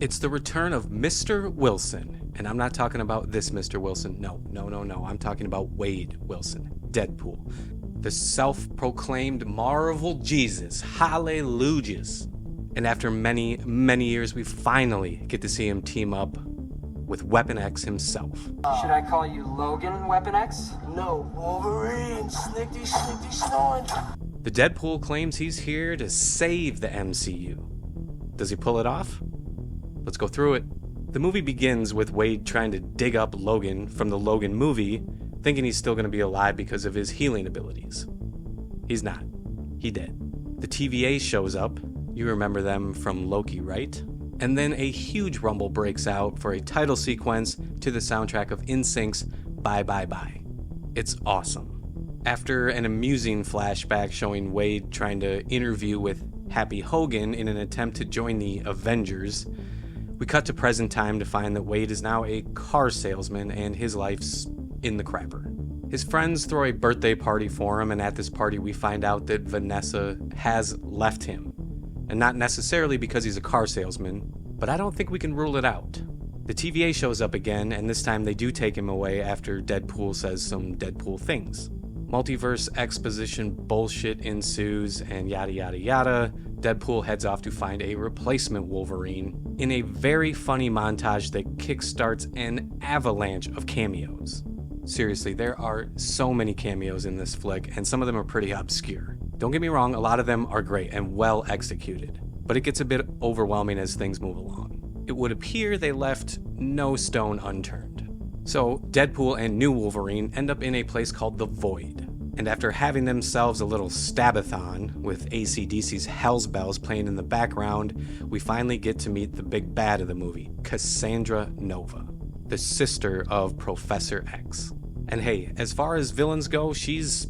It's the return of Mr. Wilson, and I'm not talking about this Mr. Wilson. No. I'm talking about Wade Wilson, Deadpool, the self-proclaimed Marvel Jesus. Hallelujahs. And after many, many years, we finally get to see him team up with Weapon X himself. Should I call you Logan, Weapon X? No, Wolverine, snickety, snoring. The Deadpool claims he's here to save the MCU. Does he pull it off? Let's go through it. The movie begins with Wade trying to dig up Logan from the Logan movie, thinking he's still going to be alive because of his healing abilities. He's not. He dead. The TVA shows up. You remember them from Loki, right? And then a huge rumble breaks out for a title sequence to the soundtrack of NSYNC's Bye Bye Bye. It's awesome. After an amusing flashback showing Wade trying to interview with Happy Hogan in an attempt to join the Avengers, we cut to present time to find that Wade is now a car salesman and his life's in the crapper. His friends throw a birthday party for him, and at this party we find out that Vanessa has left him. And not necessarily because he's a car salesman, but I don't think we can rule it out. The TVA shows up again, and this time they do take him away after Deadpool says some Deadpool things. Multiverse exposition bullshit ensues, and yada yada yada. Deadpool heads off to find a replacement Wolverine in a very funny montage that kickstarts an avalanche of cameos. Seriously, there are so many cameos in this flick, and some of them are pretty obscure. Don't get me wrong, a lot of them are great and well executed, but it gets a bit overwhelming as things move along. It would appear they left no stone unturned. So Deadpool and New Wolverine end up in a place called the Void, and after having themselves a little stabathon with AC/DC's Hell's Bells playing in the background, we finally get to meet the big bad of the movie, Cassandra Nova, the sister of Professor X. And hey, as far as villains go, she's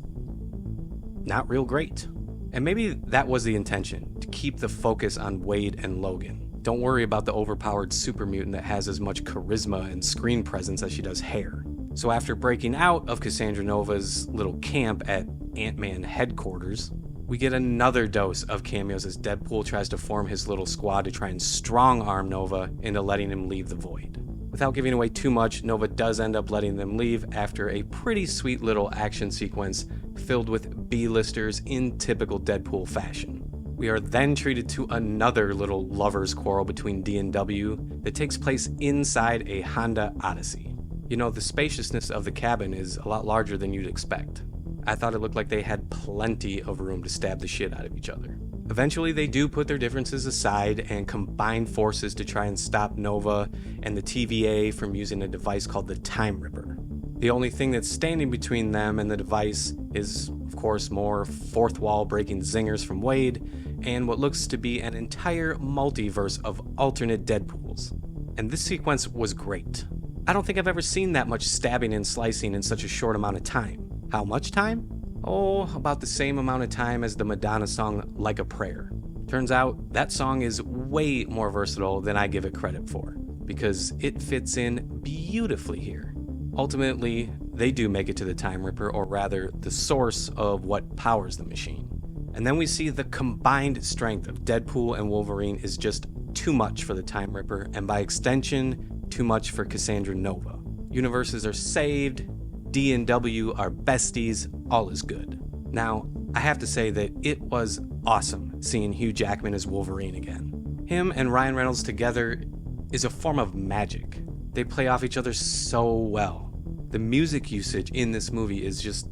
not real great. And maybe that was the intention, to keep the focus on Wade and Logan. Don't worry about the overpowered super mutant that has as much charisma and screen presence as she does hair. So after breaking out of Cassandra Nova's little camp at Ant-Man headquarters, we get another dose of cameos as Deadpool tries to form his little squad to try and strong-arm Nova into letting him leave the Void. Without giving away too much, Nova does end up letting them leave after a pretty sweet little action sequence filled with B-listers in typical Deadpool fashion. We are then treated to another little lover's quarrel between D and W that takes place inside a Honda Odyssey. You know, the spaciousness of the cabin is a lot larger than you'd expect. I thought it looked like they had plenty of room to stab the shit out of each other. Eventually, they do put their differences aside and combine forces to try and stop Nova and the TVA from using a device called the Time Ripper. The only thing that's standing between them and the device is, of course, more fourth wall breaking zingers from Wade and what looks to be an entire multiverse of alternate Deadpools. And this sequence was great. I don't think I've ever seen that much stabbing and slicing in such a short amount of time. How much time? Oh, about the same amount of time as the Madonna song Like a Prayer. Turns out that song is way more versatile than I give it credit for, because it fits in beautifully here. Ultimately, they do make it to the Time Ripper, or rather, the source of what powers the machine. And then we see the combined strength of Deadpool and Wolverine is just too much for the Time Ripper, and by extension, too much for Cassandra Nova. Universes are saved, D and W are besties, all is good. Now, I have to say that it was awesome seeing Hugh Jackman as Wolverine again. Him and Ryan Reynolds together is a form of magic. They play off each other so well. The music usage in this movie is just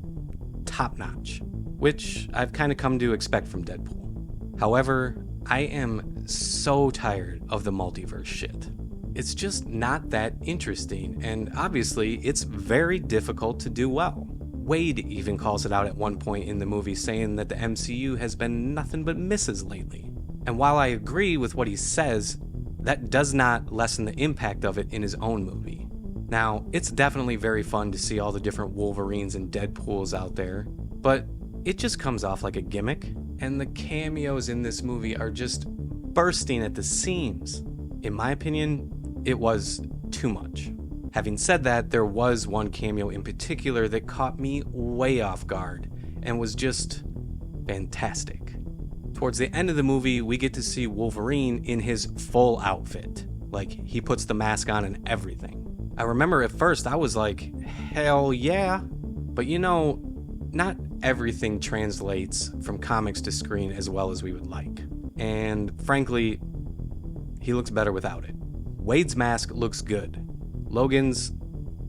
top-notch, which I've kind of come to expect from Deadpool. However, I am so tired of the multiverse shit. It's just not that interesting, and obviously, it's very difficult to do well. Wade even calls it out at one point in the movie, saying that the MCU has been nothing but misses lately. And while I agree with what he says, that does not lessen the impact of it in his own movie. Now, it's definitely very fun to see all the different Wolverines and Deadpools out there, but it just comes off like a gimmick, and the cameos in this movie are just bursting at the seams. In my opinion, it was too much. Having said that, there was one cameo in particular that caught me way off guard and was just fantastic. Towards the end of the movie, we get to see Wolverine in his full outfit. Like, he puts the mask on and everything. I remember at first I was like, hell yeah. But you know, not everything translates from comics to screen as well as we would like. And frankly, he looks better without it. Wade's mask looks good. Logan's,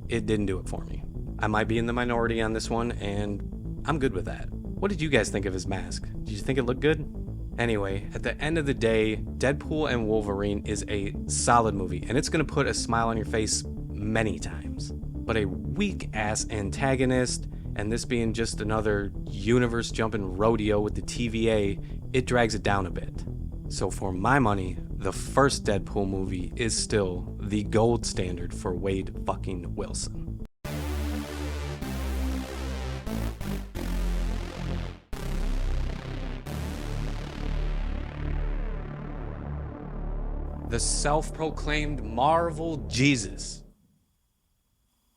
it didn't do it for me. I might be in the minority on this one, and I'm good with that. What did you guys think of his mask? Did you think it looked good? Anyway, at the end of the day, Deadpool and Wolverine is a solid movie, and it's gonna put a smile on your face many times. But a weak-ass antagonist, and this being just another universe-jumping rodeo with the TVA, it drags it down a bit. So for my money, the first Deadpool movie is still the gold standard for Wade fucking Wilson. The self-proclaimed Marvel Jesus.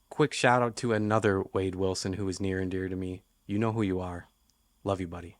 Quick shout out to another Wade Wilson who is near and dear to me. You know who you are. Love you, buddy.